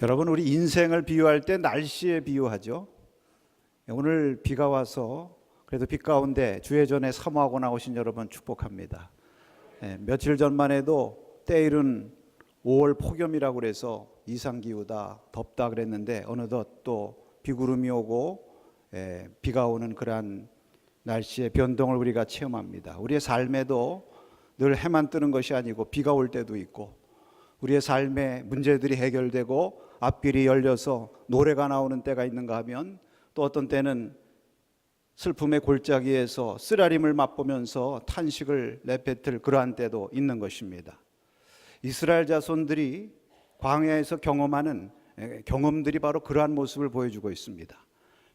여러분, 우리 인생을 비유할 때 날씨에 비유하죠. 오늘 비가 와서 그래도 빛 가운데 주의 전에 사모하고 나오신 여러분 축복합니다. 며칠 전만 해도 때이른 5월 폭염이라고 그래서 이상기후다, 덥다 그랬는데 어느덧 또 비구름이 오고 비가 오는 그러한 날씨의 변동을 우리가 체험합니다. 우리의 삶에도 늘 해만 뜨는 것이 아니고 비가 올 때도 있고, 우리의 삶의 문제들이 해결되고 앞길이 열려서 노래가 나오는 때가 있는가 하면, 또 어떤 때는 슬픔의 골짜기에서 쓰라림을 맛보면서 탄식을 내뱉을 그러한 때도 있는 것입니다. 이스라엘 자손들이 광야에서 경험하는 경험들이 바로 그러한 모습을 보여주고 있습니다.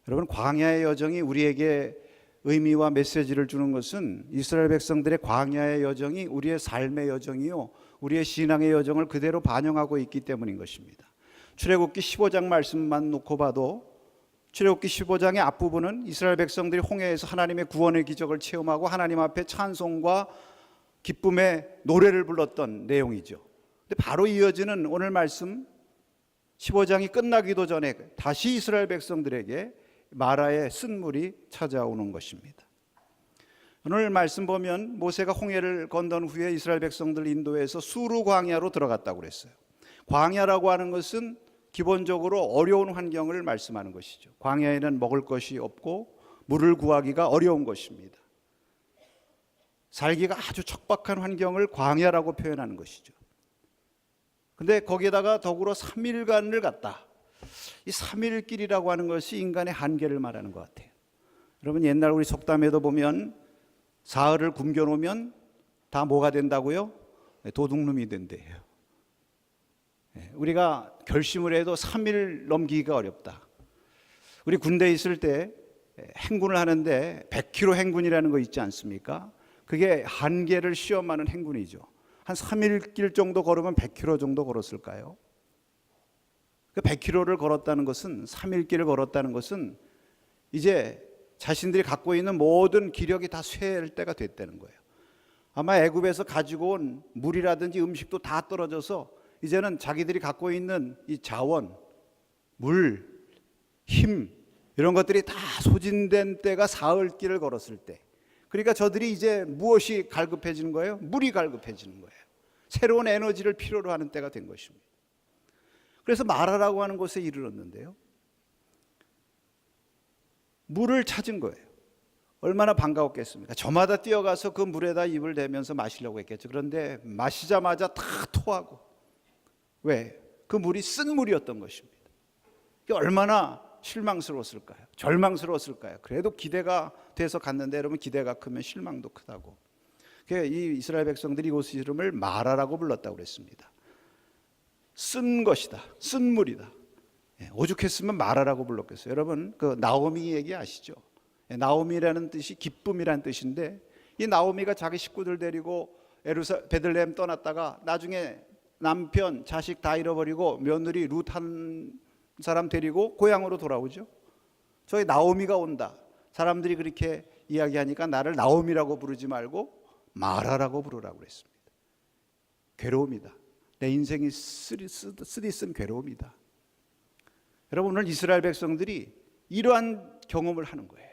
여러분, 광야의 여정이 우리에게 의미와 메시지를 주는 것은 이스라엘 백성들의 광야의 여정이 우리의 삶의 여정이요, 우리의 신앙의 여정을 그대로 반영하고 있기 때문인 것입니다. 출애굽기 15장 말씀만 놓고 봐도 출애굽기 15장의 앞부분은 이스라엘 백성들이 홍해에서 하나님의 구원의 기적을 체험하고 하나님 앞에 찬송과 기쁨의 노래를 불렀던 내용이죠. 근데 바로 이어지는 오늘 말씀 15장이 끝나기도 전에 다시 이스라엘 백성들에게 마라의 쓴물이 찾아오는 것입니다. 오늘 말씀 보면 모세가 홍해를 건넌 후에 이스라엘 백성들 인도해서 수르 광야로 들어갔다고 그랬어요. 광야라고 하는 것은 기본적으로 어려운 환경을 말씀하는 것이죠. 광야에는 먹을 것이 없고 물을 구하기가 어려운 것입니다. 살기가 아주 척박한 환경을 광야라고 표현하는 것이죠. 근데 거기에다가 더불어 3일간을 갔다. 이 3일 길이라고 하는 것이 인간의 한계를 말하는 것 같아요. 여러분, 옛날 우리 속담에도 보면 사흘을 굶겨놓으면 다 뭐가 된다고요? 도둑놈이 된대요. 우리가 결심을 해도 3일 넘기기가 어렵다. 우리 군대에 있을 때 행군을 하는데 100km 행군이라는 거 있지 않습니까? 그게 한계를 시험하는 행군이죠. 한 3일 길 정도 걸으면 100km 정도 걸었을까요? 100km를 걸었다는 것은, 3일 길을 걸었다는 것은 이제 자신들이 갖고 있는 모든 기력이 다 쇠할 때가 됐다는 거예요. 아마 애굽에서 가지고 온 물이라든지 음식도 다 떨어져서 이제는 자기들이 갖고 있는 이 자원, 물, 힘, 이런 것들이 다 소진된 때가 사흘 길을 걸었을 때. 그러니까 저들이 이제 무엇이 갈급해지는 거예요? 물이 갈급해지는 거예요. 새로운 에너지를 필요로 하는 때가 된 것입니다. 그래서 마라라고 하는 곳에 이르렀는데요, 물을 찾은 거예요. 얼마나 반가웠겠습니까? 저마다 뛰어가서 그 물에다 입을 대면서 마시려고 했겠죠. 그런데 마시자마자 다 토하고. 왜? 그 물이 쓴 물이었던 것입니다. 이게 얼마나 실망스러웠을까요? 절망스러웠을까요? 그래도 기대가 돼서 갔는데, 여러분, 기대가 크면 실망도 크다고. 이 이스라엘 백성들이 이곳 이름을 마라라고 불렀다고 그랬습니다. 쓴 것이다, 쓴 물이다. 오죽했으면 마라라고 불렀겠어요. 여러분, 그 나오미 얘기 아시죠? 나오미라는 뜻이 기쁨이라는 뜻인데, 이 나오미가 자기 식구들 데리고 베들레헴 떠났다가 나중에 남편, 자식 다 잃어버리고 며느리 룻 한 사람 데리고 고향으로 돌아오죠. 저희 나오미가 온다. 사람들이 그렇게 이야기하니까 나를 나오미라고 부르지 말고 마라라고 부르라고 그랬습니다. 괴로움이다. 내 인생이 쓰디쓴 괴로움이다. 여러분, 오늘 이스라엘 백성들이 이러한 경험을 하는 거예요.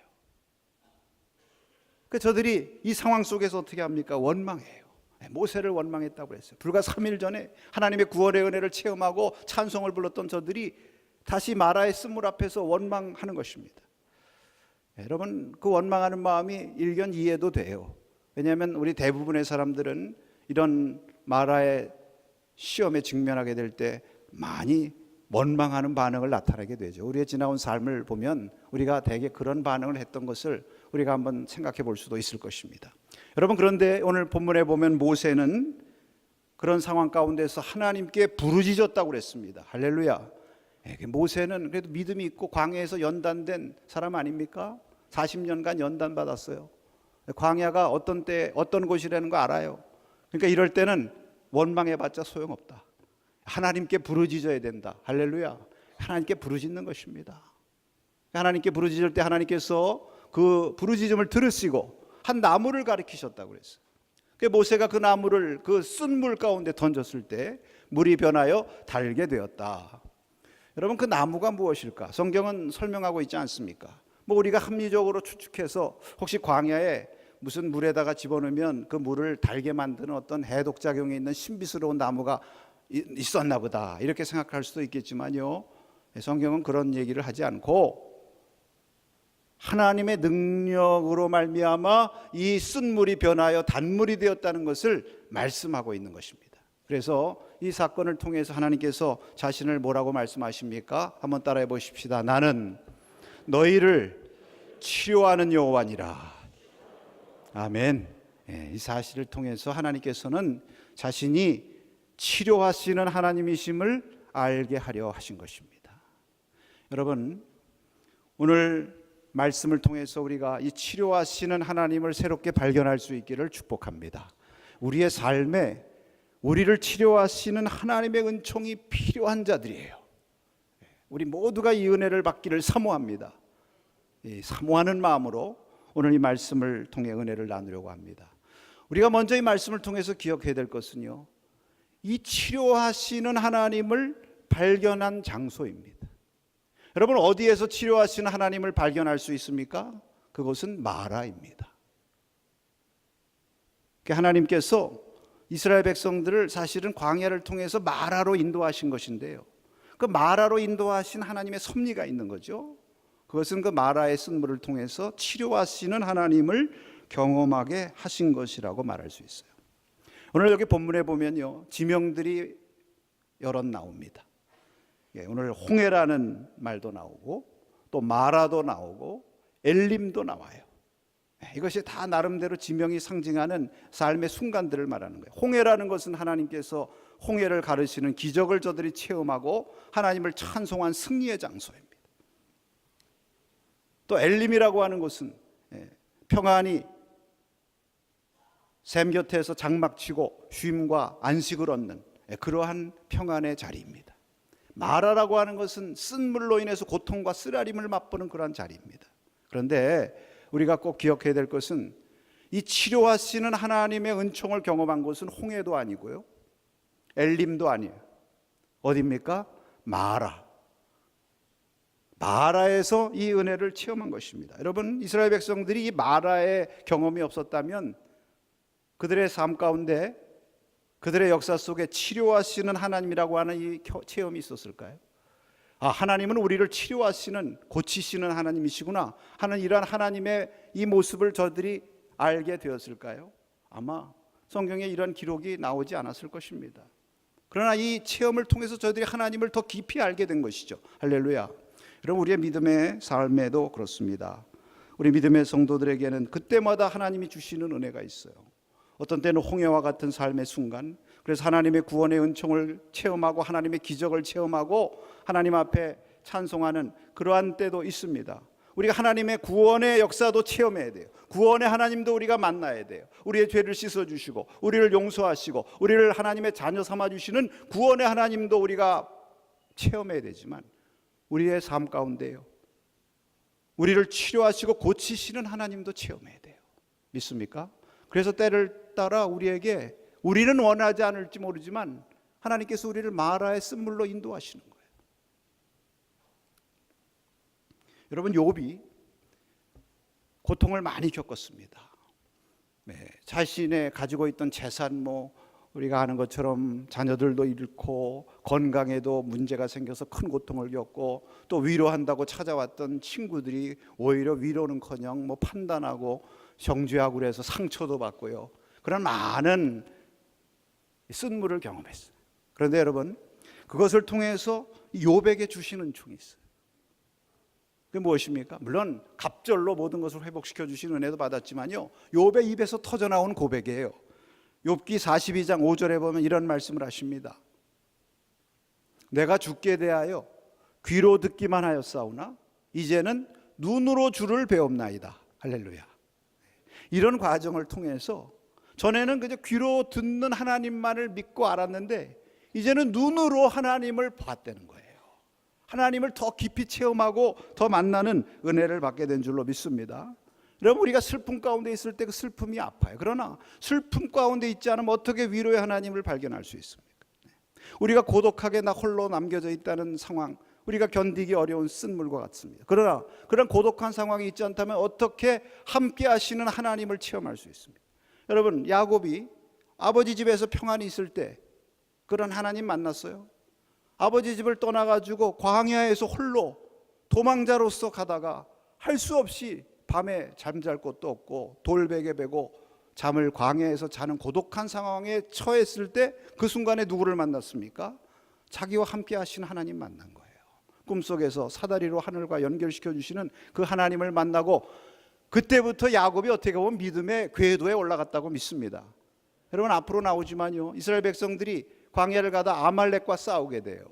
저들이 이 상황 속에서 어떻게 합니까? 원망해요. 모세를 원망했다고 했어요. 불과 3일 전에 하나님의 구원의 은혜를 체험하고 찬송을 불렀던 저들이 다시 마라의 쓴물 앞에서 원망하는 것입니다. 여러분, 그 원망하는 마음이 일견 이해도 돼요. 왜냐하면 우리 대부분의 사람들은 이런 마라의 시험에 직면하게 될 때 많이 원망하는 반응을 나타내게 되죠. 우리의 지나온 삶을 보면 우리가 대개 그런 반응을 했던 것을 우리가 한번 생각해 볼 수도 있을 것입니다. 여러분, 그런데 오늘 본문에 보면 모세는 그런 상황 가운데서 하나님께 부르짖었다고 그랬습니다. 할렐루야. 모세는 그래도 믿음이 있고 광야에서 연단된 사람 아닙니까? 40년간 연단 받았어요. 광야가 어떤 때 어떤 곳이라는 거 알아요. 그러니까 이럴 때는 원망해봤자 소용없다. 하나님께 부르짖어야 된다. 할렐루야. 하나님께 부르짖는 것입니다. 하나님께 부르짖을 때 하나님께서 그 부르짖음을 들으시고 한 나무를 가리키셨다고 그랬어요. 모세가 그 나무를 그 쓴 물 가운데 던졌을 때 물이 변하여 달게 되었다. 여러분, 그 나무가 무엇일까? 성경은 설명하고 있지 않습니까? 뭐 우리가 합리적으로 추측해서 혹시 광야에 무슨 물에다가 집어넣으면 그 물을 달게 만드는 어떤 해독작용이 있는 신비스러운 나무가 있었나 보다, 이렇게 생각할 수도 있겠지만요, 성경은 그런 얘기를 하지 않고 하나님의 능력으로 말미암아 이 쓴 물이 변하여 단물이 되었다는 것을 말씀하고 있는 것입니다. 그래서 이 사건을 통해서 하나님께서 자신을 뭐라고 말씀하십니까? 한번 따라해 보십시다. 나는 너희를 치료하는 여호와니라. 아멘. 이 사실을 통해서 하나님께서는 자신이 치료하시는 하나님이심을 알게 하려 하신 것입니다. 여러분, 오늘 말씀을 통해서 우리가 이 치료하시는 하나님을 새롭게 발견할 수 있기를 축복합니다. 우리의 삶에 우리를 치료하시는 하나님의 은총이 필요한 자들이에요. 우리 모두가 이 은혜를 받기를 사모합니다. 사모하는 마음으로 오늘 이 말씀을 통해 은혜를 나누려고 합니다. 우리가 먼저 이 말씀을 통해서 기억해야 될 것은요, 이 치료하시는 하나님을 발견한 장소입니다. 여러분, 어디에서 치료하시는 하나님을 발견할 수 있습니까? 그것은 마라입니다. 하나님께서 이스라엘 백성들을 사실은 광야를 통해서 마라로 인도하신 것인데요, 그 마라로 인도하신 하나님의 섭리가 있는 거죠. 그것은 그 마라의 쓴물을 통해서 치료하시는 하나님을 경험하게 하신 것이라고 말할 수 있어요. 오늘 여기 본문에 보면요, 지명들이 여럿 나옵니다. 오늘 홍해라는 말도 나오고 또 마라도 나오고 엘림도 나와요. 이것이 다 나름대로 지명이 상징하는 삶의 순간들을 말하는 거예요. 홍해라는 것은 하나님께서 홍해를 가르시는 기적을 저들이 체험하고 하나님을 찬송한 승리의 장소입니다. 또 엘림이라고 하는 곳은 평안히 샘 곁에서 장막치고 쉼과 안식을 얻는 그러한 평안의 자리입니다. 마라라고 하는 것은 쓴 물로 인해서 고통과 쓰라림을 맛보는 그러한 자리입니다. 그런데 우리가 꼭 기억해야 될 것은 이 치료하시는 하나님의 은총을 경험한 곳은 홍해도 아니고요, 엘림도 아니에요. 어디입니까? 마라에서 이 은혜를 체험한 것입니다. 여러분, 이스라엘 백성들이 이 마라의 경험이 없었다면 그들의 삶 가운데, 그들의 역사 속에 치료하시는 하나님이라고 하는 이 체험이 있었을까요? 하나님은 우리를 치료하시는, 고치시는 하나님이시구나 하는 이러한 하나님의 이 모습을 저들이 알게 되었을까요? 아마 성경에 이런 기록이 나오지 않았을 것입니다. 그러나 이 체험을 통해서 저들이 하나님을 더 깊이 알게 된 것이죠. 할렐루야. 여러분, 우리의 믿음의 삶에도 그렇습니다. 우리 믿음의 성도들에게는 그때마다 하나님이 주시는 은혜가 있어요. 어떤 때는 홍해와 같은 삶의 순간, 그래서 하나님의 구원의 은총을 체험하고 하나님의 기적을 체험하고 하나님 앞에 찬송하는 그러한 때도 있습니다. 우리가 하나님의 구원의 역사도 체험해야 돼요. 구원의 하나님도 우리가 만나야 돼요. 우리의 죄를 씻어주시고 우리를 용서하시고 우리를 하나님의 자녀 삼아주시는 구원의 하나님도 우리가 체험해야 되지만, 우리의 삶 가운데요, 우리를 치료하시고 고치시는 하나님도 체험해야 돼요. 믿습니까? 그래서 때를 따라 우리에게, 우리는 원하지 않을지 모르지만 하나님께서 우리를 마라의 쓴물로 인도하시는 거예요. 여러분, 욥이 고통을 많이 겪었습니다. 자신의 가지고 있던 재산, 우리가 아는 것처럼 자녀들도 잃고 건강에도 문제가 생겨서 큰 고통을 겪고, 또 위로한다고 찾아왔던 친구들이 오히려 위로는커녕 판단하고 정죄하고 그래서 상처도 받고요, 그런 많은 쓴물을 경험했어요. 그런데 여러분, 그것을 통해서 욥에게 주시는 은총이 있어요. 그게 무엇입니까? 물론 갑절로 모든 것을 회복시켜 주시는 은혜도 받았지만요, 욥의 입에서 터져나온 고백이에요. 욥기 42장 5절에 보면 이런 말씀을 하십니다. 내가 주께 대하여 귀로 듣기만 하였사오나 이제는 눈으로 주를 배웁나이다. 할렐루야. 이런 과정을 통해서 전에는 그저 귀로 듣는 하나님만을 믿고 알았는데 이제는 눈으로 하나님을 봤다는 거예요. 하나님을 더 깊이 체험하고 더 만나는 은혜를 받게 된 줄로 믿습니다. 여러분, 우리가 슬픔 가운데 있을 때 그 슬픔이 아파요. 그러나 슬픔 가운데 있지 않으면 어떻게 위로의 하나님을 발견할 수 있습니까? 우리가 고독하게 나 홀로 남겨져 있다는 상황, 우리가 견디기 어려운 쓴물과 같습니다. 그러나 그런 고독한 상황이 있지 않다면 어떻게 함께 하시는 하나님을 체험할 수 있습니까? 여러분, 야곱이 아버지 집에서 평안히 있을 때 그런 하나님 만났어요? 아버지 집을 떠나가지고 광야에서 홀로 도망자로서 가다가 할 수 없이 밤에 잠잘 곳도 없고 돌베개 베고 잠을 광야에서 자는 고독한 상황에 처했을 때 그 순간에 누구를 만났습니까? 자기와 함께 하시는 하나님 만난 거예요. 꿈속에서 사다리로 하늘과 연결시켜 주시는 그 하나님을 만나고 그때부터 야곱이 어떻게 보면 믿음의 궤도에 올라갔다고 믿습니다. 여러분, 앞으로 나오지만요, 이스라엘 백성들이 광야를 가다 아말렉과 싸우게 돼요.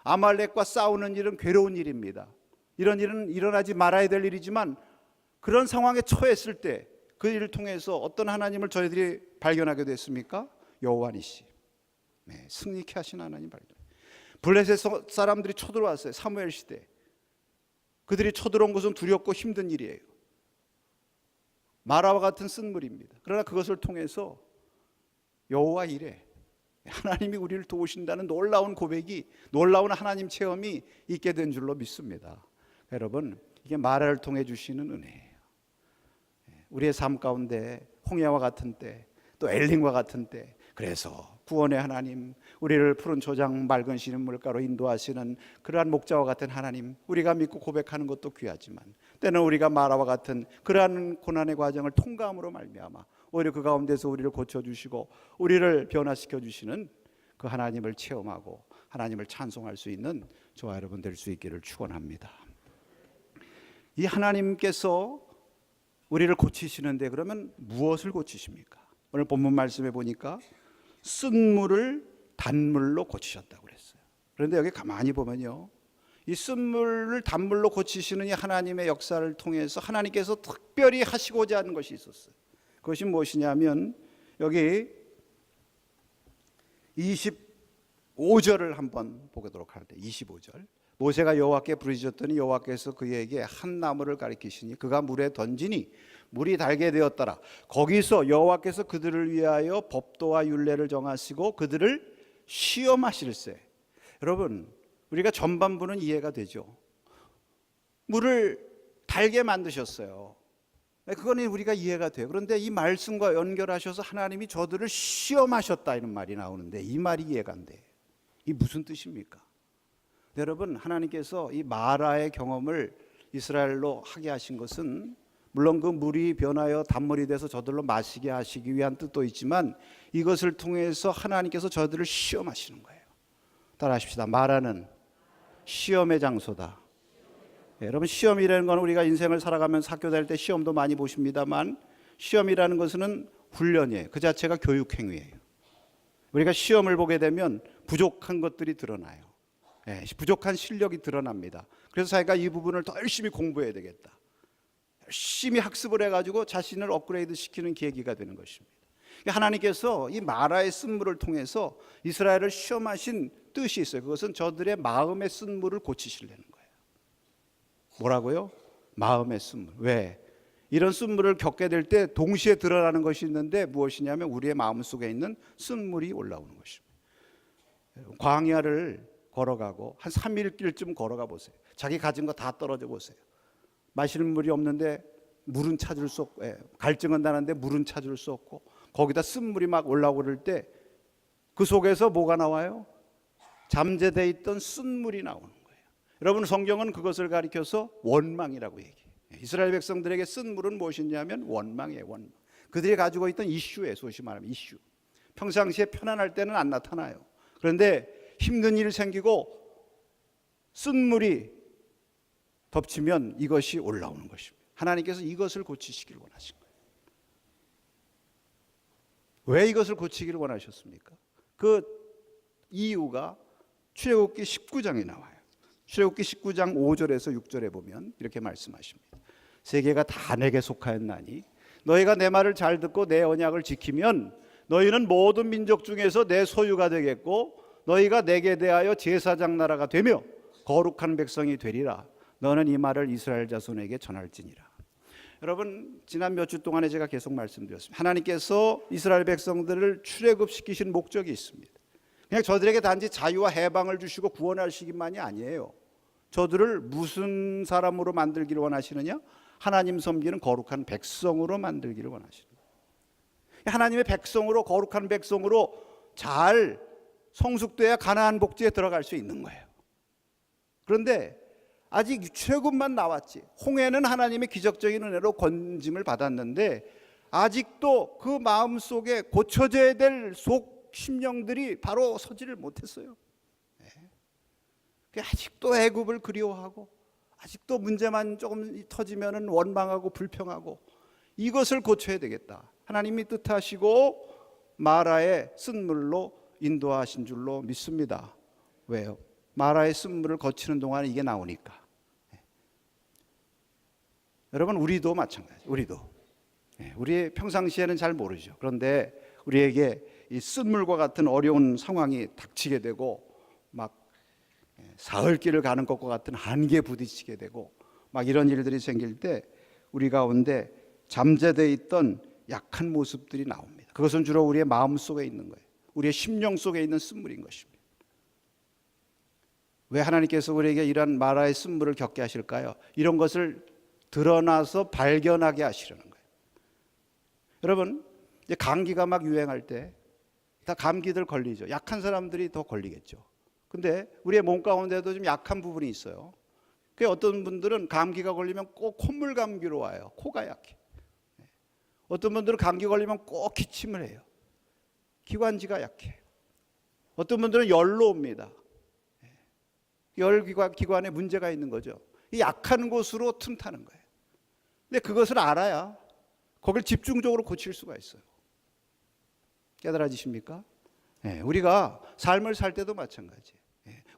아말렉과 싸우는 일은 괴로운 일입니다. 이런 일은 일어나지 말아야 될 일이지만 그런 상황에 처했을 때 그 일을 통해서 어떤 하나님을 저희들이 발견하게 됐습니까? 여호와니시, 승리케 하신 하나님 발견. 블레셋 사람들이 쳐들어왔어요. 사무엘 시대. 그들이 쳐들어온 것은 두렵고 힘든 일이에요. 마라와 같은 쓴물입니다. 그러나 그것을 통해서 여호와 이레, 하나님이 우리를 도우신다는 놀라운 고백이, 놀라운 하나님 체험이 있게 된 줄로 믿습니다. 여러분, 이게 마라를 통해 주시는 은혜예요. 우리의 삶 가운데 홍해와 같은 때, 또 엘링과 같은 때, 그래서 구원의 하나님, 우리를 푸른 초장 맑은 시는 물가로 인도하시는 그러한 목자와 같은 하나님, 우리가 믿고 고백하는 것도 귀하지만 때는 우리가 마라와 같은 그러한 고난의 과정을 통과함으로 말미암아 오히려 그 가운데서 우리를 고쳐주시고 우리를 변화시켜 주시는 그 하나님을 체험하고 하나님을 찬송할 수 있는 저와 여러분 될 수 있기를 축원합니다. 이 하나님께서 우리를 고치시는데 그러면 무엇을 고치십니까? 오늘 본문 말씀에 보니까 쓴물을 단물로 고치셨다고 그랬어요. 그런데 여기 가만히 보면요, 이 쓴물을 단물로 고치시는 이 하나님의 역사를 통해서 하나님께서 특별히 하시고자 하는 것이 있었어요. 그것이 무엇이냐면 여기 25절을 한번 보도록 할 때, 25절, 모세가 여호와께 부르짖었더니 여호와께서 그에게 한 나무를 가리키시니 그가 물에 던지니 물이 달게 되었더라. 거기서 여호와께서 그들을 위하여 법도와 율례를 정하시고 그들을 시험하실세. 여러분, 우리가 전반부는 이해가 되죠. 물을 달게 만드셨어요. 그거는 우리가 이해가 돼요. 그런데 이 말씀과 연결하셔서 하나님이 저들을 시험하셨다 이런 말이 나오는데 이 말이 이해가 안 돼요. 이 무슨 뜻입니까? 여러분, 하나님께서 이 마라의 경험을 이스라엘로 하게 하신 것은 물론 그 물이 변하여 단물이 돼서 저들로 마시게 하시기 위한 뜻도 있지만 이것을 통해서 하나님께서 저들을 시험하시는 거예요. 따라하십시다. 마라는 시험의 장소다. 여러분, 시험이라는 건 우리가 인생을 살아가면서 학교 다닐 때 시험도 많이 보십니다만 시험이라는 것은 훈련이에요. 그 자체가 교육행위예요. 우리가 시험을 보게 되면 부족한 것들이 드러나요. 부족한 실력이 드러납니다. 그래서 자기가 이 부분을 더 열심히 공부해야 되겠다. 열심히 학습을 해가지고 자신을 업그레이드 시키는 계기가 되는 것입니다. 하나님께서 이 마라의 쓴물을 통해서 이스라엘을 시험하신 뜻이 있어요. 그것은 저들의 마음의 쓴물을 고치시려는 거예요. 뭐라고요? 마음의 쓴물. 왜? 이런 쓴물을 겪게 될 때 동시에 드러나는 것이 있는데 무엇이냐면 우리의 마음 속에 있는 쓴물이 올라오는 것입니다. 광야를 걸어가고 한 3일 길쯤 걸어가 보세요. 자기 가진 거 다 떨어져 보세요. 마시는 물이 없는데 물은 찾을 수 없고, 갈증은 나는데 물은 찾을 수 없고, 거기다 쓴물이 막 올라오고 그럴 때 그 속에서 뭐가 나와요? 잠재되어 있던 쓴물이 나오는 거예요. 여러분, 성경은 그것을 가리켜서 원망이라고 얘기해요. 이스라엘 백성들에게 쓴물은 무엇이냐면 원망이에요. 원망. 그들이 가지고 있던 이슈예요. 소위 말하면 이슈. 평상시에 편안할 때는 안 나타나요. 그런데 힘든 일이 생기고 쓴물이 덮치면 이것이 올라오는 것입니다. 하나님께서 이것을 고치시길 원하신 거예요. 왜 이것을 고치기를 원하셨습니까? 그 이유가 출애굽기 19장에 나와요. 출애굽기 19장 5절에서 6절에 보면 이렇게 말씀하십니다. 세계가 다 내게 속하였나니 너희가 내 말을 잘 듣고 내 언약을 지키면 너희는 모든 민족 중에서 내 소유가 되겠고 너희가 내게 대하여 제사장 나라가 되며 거룩한 백성이 되리라. 너는 이 말을 이스라엘 자손에게 전할지니라. 여러분, 지난 몇 주 동안에 제가 계속 말씀드렸습니다. 하나님께서 이스라엘 백성들을 출애굽시키신 목적이 있습니다. 그냥 저들에게 단지 자유와 해방을 주시고 구원하시기만이 아니에요. 저들을 무슨 사람으로 만들기를 원하시느냐? 하나님 섬기는 거룩한 백성으로 만들기를 원하시는 거예요. 하나님의 백성으로, 거룩한 백성으로 잘 성숙돼야 가나안 복지에 들어갈 수 있는 거예요. 그런데 아직 유출애굽만 나왔지, 홍해는 하나님의 기적적인 은혜로 건짐을 받았는데 아직도 그 마음속에 고쳐져야 될 속 심령들이 바로 서지를 못했어요. 아직도 애굽을 그리워하고, 아직도 문제만 조금 터지면 원망하고 불평하고, 이것을 고쳐야 되겠다. 하나님이 뜻하시고 마라의 쓴물로 인도하신 줄로 믿습니다. 왜요? 마라의 쓴물을 거치는 동안 이게 나오니까. 여러분, 우리도 마찬가지. 우리 평상시에는 잘 모르죠. 그런데 우리에게 이 쓴물과 같은 어려운 상황이 닥치게 되고, 막 사흘길을 가는 것과 같은 한계에 부딪히게 되고, 막 이런 일들이 생길 때 우리 가운데 잠재되어 있던 약한 모습들이 나옵니다. 그것은 주로 우리의 마음 속에 있는 거예요. 우리의 심령 속에 있는 쓴물인 것입니다. 왜 하나님께서 우리에게 이런 마라의 쓴물을 겪게 하실까요? 이런 것을 드러나서 발견하게 하시려는 거예요. 여러분, 이제 감기가 막 유행할 때 다 감기들 걸리죠. 약한 사람들이 더 걸리겠죠. 근데 우리의 몸 가운데도 좀 약한 부분이 있어요. 어떤 분들은 감기가 걸리면 꼭 콧물 감기로 와요. 코가 약해. 어떤 분들은 감기 걸리면 꼭 기침을 해요. 기관지가 약해. 어떤 분들은 열로 옵니다. 열기관에 문제가 있는 거죠. 이 약한 곳으로 틈타는 거예요. 근데 그것을 알아야 거길 집중적으로 고칠 수가 있어요. 깨달아지십니까? 우리가 삶을 살 때도 마찬가지예요.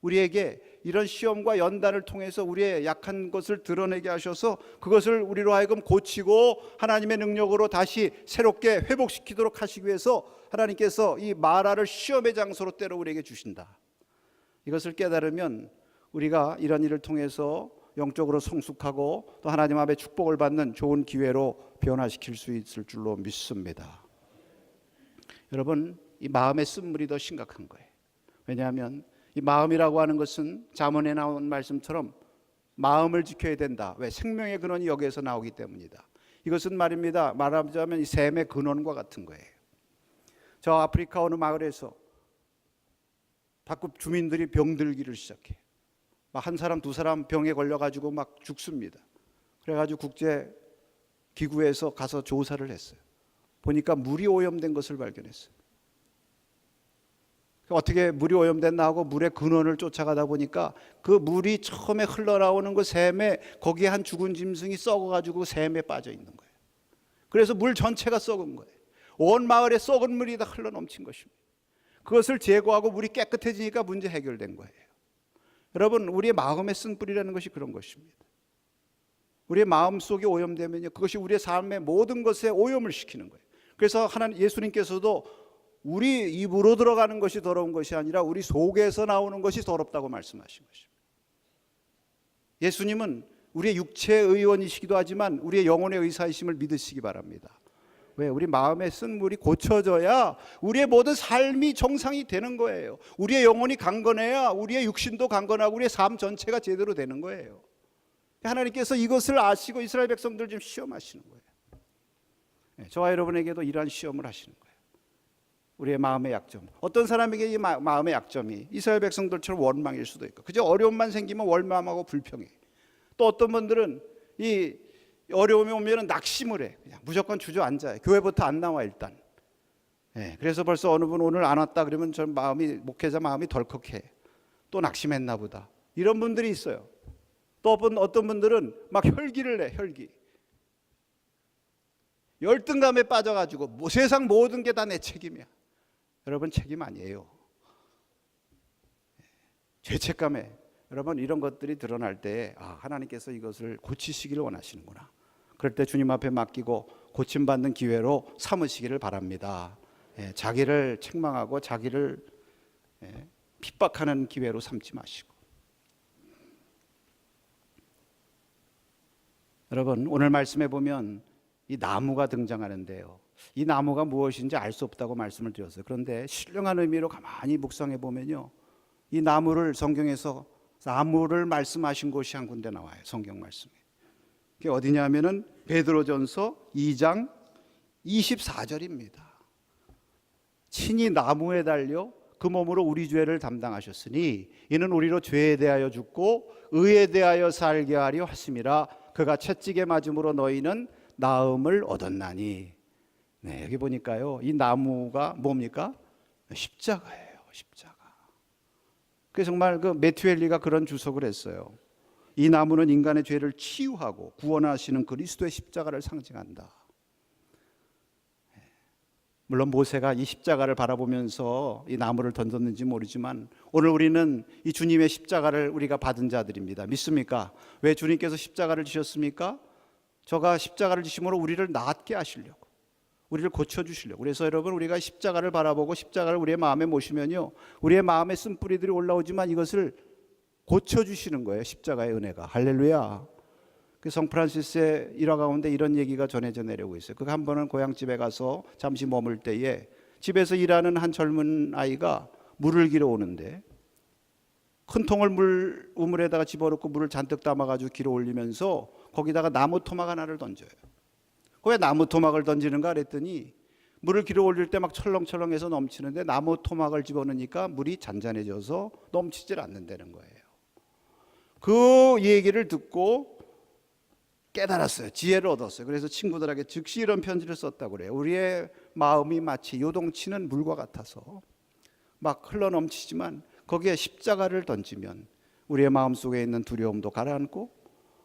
우리에게 이런 시험과 연단을 통해서 우리의 약한 것을 드러내게 하셔서 그것을 우리로 하여금 고치고 하나님의 능력으로 다시 새롭게 회복시키도록 하시기 위해서 하나님께서 이 마라를 시험의 장소로 때로 우리에게 주신다. 이것을 깨달으면 우리가 이런 일을 통해서 영적으로 성숙하고 또 하나님 앞에 축복을 받는 좋은 기회로 변화시킬 수 있을 줄로 믿습니다. 여러분, 이 마음의 쓴물이 더 심각한 거예요. 왜냐하면 이 마음이라고 하는 것은 잠언에 나온 말씀처럼 마음을 지켜야 된다. 왜? 생명의 근원이 여기에서 나오기 때문이다. 이것은 말입니다, 말하자면 이 샘의 근원과 같은 거예요. 저 아프리카 어느 마을에서 자꾸 주민들이 병들기를 시작해. 막 한 사람 두 사람 병에 걸려가지고 막 죽습니다. 그래가지고 국제기구에서 가서 조사를 했어요. 보니까 물이 오염된 것을 발견했어요. 어떻게 물이 오염됐나 하고 물의 근원을 쫓아가다 보니까 그 물이 처음에 흘러나오는 그 샘에 거기에 한 죽은 짐승이 썩어가지고 샘에 빠져 있는 거예요. 그래서 물 전체가 썩은 거예요. 온 마을에 썩은 물이 다 흘러 넘친 것입니다. 그것을 제거하고 물이 깨끗해지니까 문제 해결된 거예요. 여러분, 우리의 마음에 쓴 뿌리라는 것이 그런 것입니다. 우리의 마음 속에 오염되면요, 그것이 우리의 삶의 모든 것에 오염을 시키는 거예요. 그래서 예수님께서도 우리 입으로 들어가는 것이 더러운 것이 아니라 우리 속에서 나오는 것이 더럽다고 말씀하신 것입니다. 예수님은 우리의 육체의 의원이시기도 하지만 우리의 영혼의 의사이심을 믿으시기 바랍니다. 왜? 우리 마음에 쓴 물이 고쳐져야 우리의 모든 삶이 정상이 되는 거예요. 우리의 영혼이 강건해야 우리의 육신도 강건하고 우리의 삶 전체가 제대로 되는 거예요. 하나님께서 이것을 아시고 이스라엘 백성들 좀 시험하시는 거예요. 저와 여러분에게도 이러한 시험을 하시는 거예요. 우리의 마음의 약점. 어떤 사람에게 이 마음의 약점이 이스라엘 백성들처럼 원망일 수도 있고, 그저 어려움만 생기면 원망하고 불평해. 또 어떤 분들은 이 어려움이 오면 낙심을 해. 그냥 무조건 주저앉아요. 교회부터 안 나와 일단. 그래서 벌써 어느 분 오늘 안 왔다 그러면 전 목회자 마음이 덜컥해. 또 낙심했나 보다. 이런 분들이 있어요. 또 어떤 분들은 막 혈기를 내. 혈기. 열등감에 빠져가지고 세상 모든 게 다 내 책임이야. 여러분, 책임 아니에요. 죄책감에 여러분, 이런 것들이 드러날 때 하나님께서 이것을 고치시기를 원하시는구나. 그럴 때 주님 앞에 맡기고 고침받는 기회로 삼으시기를 바랍니다. 자기를 책망하고 자기를 핍박하는 기회로 삼지 마시고. 여러분, 오늘 말씀에 보면 이 나무가 등장하는데요, 이 나무가 무엇인지 알 수 없다고 말씀을 드렸어요. 그런데 신령한 의미로 가만히 묵상해 보면요, 이 나무를 성경에서 나무를 말씀하신 곳이 한 군데 나와요. 성경 말씀에. 그게 어디냐면은 베드로전서 2장 24절입니다. 친히 나무에 달려 그 몸으로 우리 죄를 담당하셨으니 이는 우리로 죄에 대하여 죽고 의에 대하여 살게 하려 하심이라. 그가 채찍에 맞음으로 너희는 나음을 얻었나니. 네, 여기 보니까요, 이 나무가 뭡니까? 십자가예요. 십자가. 그래서 정말 그 매튜엘리가 그런 주석을 했어요. 이 나무는 인간의 죄를 치유하고 구원하시는 그리스도의 십자가를 상징한다. 물론 모세가 이 십자가를 바라보면서 이 나무를 던졌는지 모르지만 오늘 우리는 이 주님의 십자가를 우리가 받은 자들입니다. 믿습니까? 왜 주님께서 십자가를 지셨습니까? 저가 십자가를 지심으로 우리를 낫게 하시려고, 우리를 고쳐주시려고. 그래서 여러분, 우리가 십자가를 바라보고 십자가를 우리의 마음에 모시면요, 우리의 마음에 쓴뿌리들이 올라오지만 이것을 고쳐주시는 거예요. 십자가의 은혜가. 할렐루야. 그 성프란시스의 일화 가운데 이런 얘기가 전해져 내려오고 있어요. 그 한 번은 고향집에 가서 잠시 머물 때에 집에서 일하는 한 젊은 아이가 물을 길어 오는데 큰 통을 우물에다가 집어넣고 물을 잔뜩 담아가지고 길어 올리면서 거기다가 나무 토막 하나를 던져요. 왜 나무 토막을 던지는가 그랬더니 물을 길어 올릴 때 막 철렁철렁해서 넘치는데 나무 토막을 집어넣으니까 물이 잔잔해져서 넘치질 않는다는 거예요. 그 얘기를 듣고 깨달았어요. 지혜를 얻었어요. 그래서 친구들에게 즉시 이런 편지를 썼다고 그래요. 우리의 마음이 마치 요동치는 물과 같아서 막 흘러넘치지만 거기에 십자가를 던지면 우리의 마음속에 있는 두려움도 가라앉고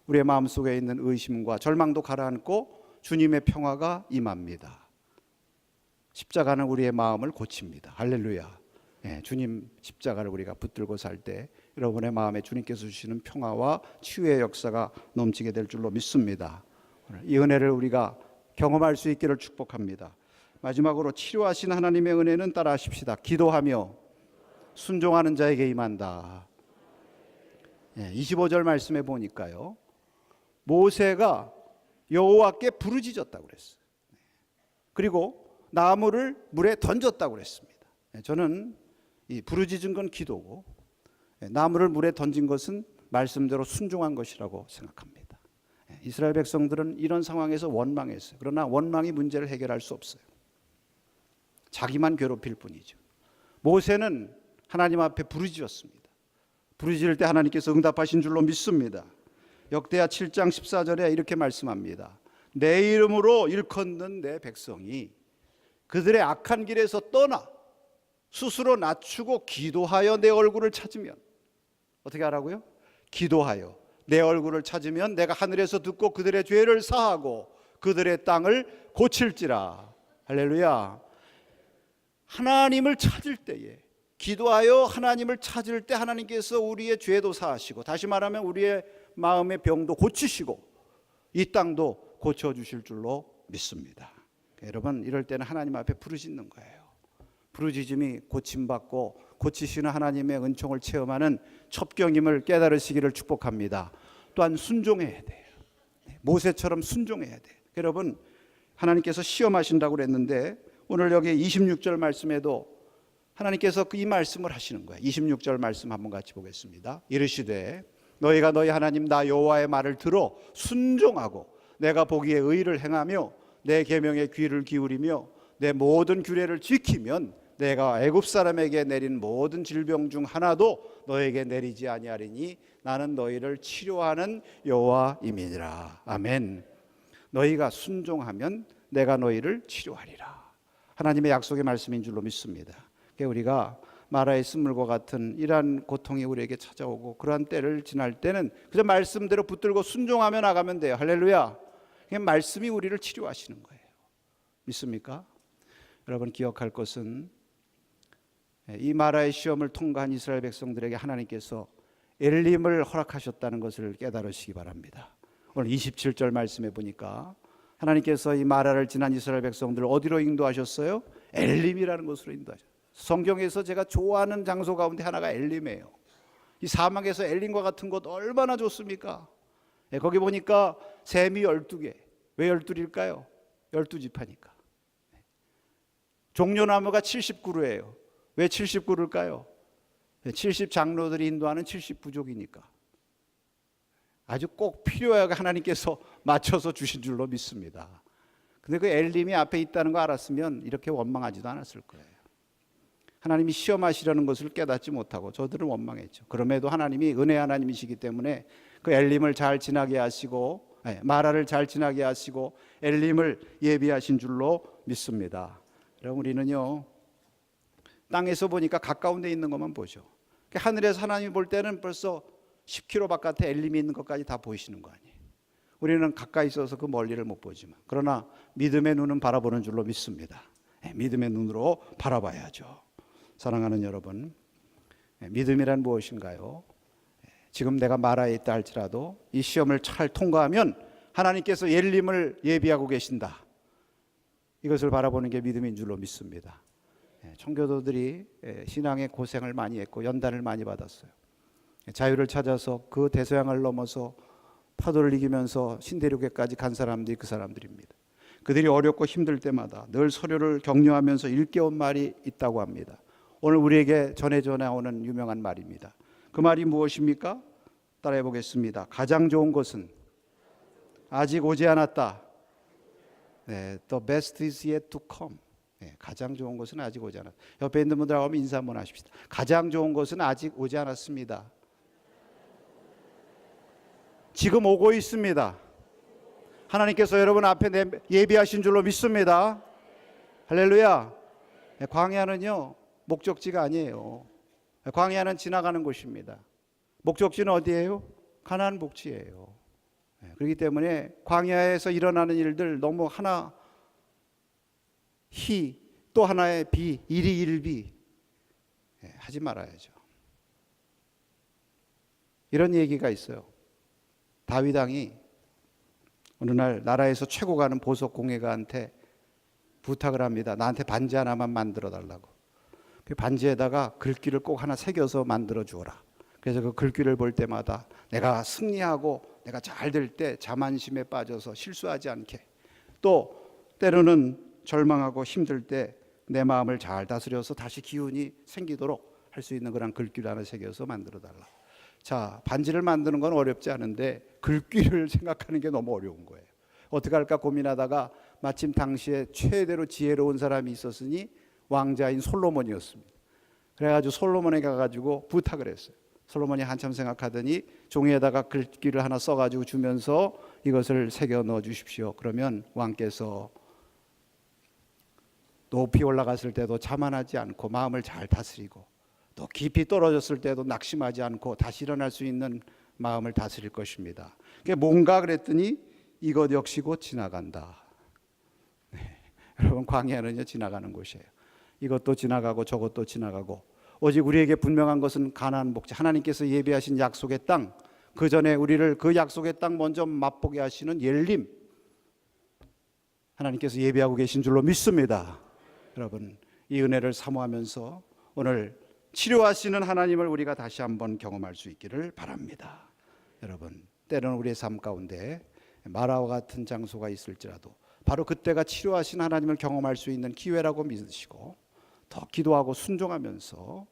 우리의 마음속에 있는 의심과 절망도 가라앉고 주님의 평화가 임합니다. 십자가는 우리의 마음을 고칩니다. 할렐루야. 예, 주님 십자가를 우리가 붙들고 살 때 여러분의 마음에 주님께서 주시는 평화와 치유의 역사가 넘치게 될 줄로 믿습니다. 이 은혜를 우리가 경험할 수 있기를 축복합니다. 마지막으로 치료하신 하나님의 은혜는 따라하십시다. 기도하며 순종하는 자에게 임한다. 25절 말씀에 보니까요, 모세가 여호와께 부르짖었다고 그랬어요. 그리고 나무를 물에 던졌다고 그랬습니다. 저는 이 부르짖은 건 기도고 나무를 물에 던진 것은 말씀대로 순종한 것이라고 생각합니다. 이스라엘 백성들은 이런 상황에서 원망했어요. 그러나 원망이 문제를 해결할 수 없어요. 자기만 괴롭힐 뿐이죠. 모세는 하나님 앞에 부르짖었습니다. 부르짖을 때 하나님께서 응답하신 줄로 믿습니다. 역대하 7장 14절에 이렇게 말씀합니다. 내 이름으로 일컫는 내 백성이 그들의 악한 길에서 떠나 스스로 낮추고 기도하여 내 얼굴을 찾으면, 어떻게 하라고요? 기도하여 내 얼굴을 찾으면 내가 하늘에서 듣고 그들의 죄를 사하고 그들의 땅을 고칠지라. 할렐루야. 하나님을 찾을 때에, 기도하여 하나님을 찾을 때 하나님께서 우리의 죄도 사하시고, 다시 말하면 우리의 마음의 병도 고치시고 이 땅도 고쳐주실 줄로 믿습니다. 여러분, 이럴 때는 하나님 앞에 부르짖는 거예요. 부르짖음이 고침받고 고치시는 하나님의 은총을 체험하는 첩경임을 깨달으시기를 축복합니다. 또한 순종해야 돼요. 모세처럼 순종해야 돼요. 여러분, 하나님께서 시험하신다고 그랬는데 오늘 여기 26절 말씀에도 하나님께서 이 말씀을 하시는 거예요. 26절 말씀 한번 같이 보겠습니다. 이르시되 너희가 너희 하나님 나 여호와의 말을 들어 순종하고 내가 보기에 의를 행하며 내 계명에 귀를 기울이며 내 모든 규례를 지키면 내가 애굽 사람에게 내린 모든 질병 중 하나도 너에게 내리지 아니하리니 나는 너희를 치료하는 여호와임이니라. 아멘. 너희가 순종하면 내가 너희를 치료하리라. 하나님의 약속의 말씀인 줄로 믿습니다. 우리가 마라의 쓴물과 같은 이러한 고통이 우리에게 찾아오고 그러한 때를 지날 때는 그저 말씀대로 붙들고 순종하며 나가면 돼요. 할렐루야. 말씀이 우리를 치료하시는 거예요. 믿습니까? 여러분, 기억할 것은 이 마라의 시험을 통과한 이스라엘 백성들에게 하나님께서 엘림을 허락하셨다는 것을 깨달으시기 바랍니다. 오늘 27절 말씀에 보니까 하나님께서 이 마라를 지난 이스라엘 백성들을 어디로 인도하셨어요? 엘림이라는 곳으로 인도하셨어요. 성경에서 제가 좋아하는 장소 가운데 하나가 엘림이에요. 이 사막에서 엘림과 같은 곳 얼마나 좋습니까? 거기 보니까 샘이 12개. 왜 12일까요? 12지파니까. 종려나무가 70그루예요. 왜 70그루일까요? 70 장로들이 인도하는 70 부족이니까 아주 꼭 필요하게 하나님께서 맞춰서 주신 줄로 믿습니다. 근데 그 엘림이 앞에 있다는 거 알았으면 이렇게 원망하지도 않았을 거예요. 하나님이 시험하시려는 것을 깨닫지 못하고 저들은 원망했죠. 그럼에도 하나님이 은혜 하나님이시기 때문에 그 엘림을 잘 지나게 하시고 마라를 잘 지나게 하시고 엘림을 예비하신 줄로 믿습니다. 그럼 우리는요, 땅에서 보니까 가까운 데 있는 것만 보죠. 하늘에서 하나님이 볼 때는 벌써 10km 바깥에 엘림이 있는 것까지 다 보이시는 거 아니에요. 우리는 가까이 있어서 그 멀리를 못 보지만, 그러나 믿음의 눈은 바라보는 줄로 믿습니다. 믿음의 눈으로 바라봐야죠. 사랑하는 여러분, 믿음이란 무엇인가요? 지금 내가 마라에 있다 할지라도 이 시험을 잘 통과하면 하나님께서 엘림을 예비하고 계신다. 이것을 바라보는 게 믿음인 줄로 믿습니다. 청교도들이 신앙의 고생을 많이 했고 연단을 많이 받았어요. 자유를 찾아서 그 대서양을 넘어서 파도를 이기면서 신대륙에까지 간 사람들이 그 사람들입니다. 그들이 어렵고 힘들 때마다 늘 서로를 격려하면서 일깨운 말이 있다고 합니다. 오늘 우리에게 전해져 나오는 유명한 말입니다. 그 말이 무엇입니까? 따라해 보겠습니다. 가장 좋은 것은 아직 오지 않았다. The best is yet to come. 가장 좋은 것은 아직 오지 않았다. 옆에 있는 분들하고 한번 인사 한번 하십시다. 가장 좋은 것은 아직 오지 않았습니다. 지금 오고 있습니다. 하나님께서 여러분 앞에 예비하신 줄로 믿습니다. 할렐루야. 광야는요, 목적지가 아니에요. 광야는 지나가는 곳입니다. 목적지는 어디예요? 가나안 복지예요. 그렇기 때문에 광야에서 일어나는 일들 너무 하나 희 또 하나의 비, 일이 일비 하지 말아야죠. 이런 얘기가 있어요. 다윗 왕이 어느 날 나라에서 최고 가는 보석 공예가한테 부탁을 합니다. 나한테 반지 하나만 만들어 달라고. 그 반지에다가 글귀를 꼭 하나 새겨서 만들어 주어라. 그래서 그 글귀를 볼 때마다 내가 승리하고 내가 잘 될 때 자만심에 빠져서 실수하지 않게, 또 때로는 절망하고 힘들 때 내 마음을 잘 다스려서 다시 기운이 생기도록 할 수 있는 그런 글귀를 하나 새겨서 만들어 달라. 자, 반지를 만드는 건 어렵지 않은데 글귀를 생각하는 게 너무 어려운 거예요. 어떻게 할까 고민하다가 마침 당시에 최대로 지혜로운 사람이 있었으니 왕자인 솔로몬이었습니다. 그래가지고 솔로몬에 가가지고 부탁을 했어요. 솔로몬이 한참 생각하더니 종이에다가 글귀를 하나 써가지고 주면서 이것을 새겨 넣어 주십시오. 그러면 왕께서 높이 올라갔을 때도 자만하지 않고 마음을 잘 다스리고, 또 깊이 떨어졌을 때도 낙심하지 않고 다시 일어날 수 있는 마음을 다스릴 것입니다. 그게 뭔가 그랬더니 이것 역시 곧 지나간다. 여러분, 광야는요 지나가는 곳이에요. 이것도 지나가고 저것도 지나가고, 오직 우리에게 분명한 것은 가나안 복지, 하나님께서 예비하신 약속의 땅, 그 전에 우리를 그 약속의 땅 먼저 맛보게 하시는 엘림, 하나님께서 예비하고 계신 줄로 믿습니다. 여러분, 이 은혜를 사모하면서 오늘 치료하시는 하나님을 우리가 다시 한번 경험할 수 있기를 바랍니다. 여러분, 때로는 우리의 삶 가운데 마라와 같은 장소가 있을지라도 바로 그때가 치료하신 하나님을 경험할 수 있는 기회라고 믿으시고, 더 기도하고 순종하면서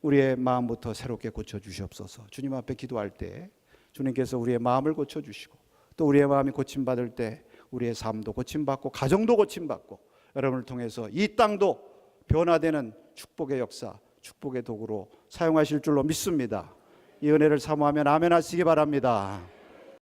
우리의 마음부터 새롭게 고쳐주시옵소서. 주님 앞에 기도할 때 주님께서 우리의 마음을 고쳐주시고, 또 우리의 마음이 고침받을 때 우리의 삶도 고침받고 가정도 고침받고, 여러분을 통해서 이 땅도 변화되는 축복의 역사, 축복의 도구로 사용하실 줄로 믿습니다. 이 은혜를 사모하면 아멘 하시기 바랍니다.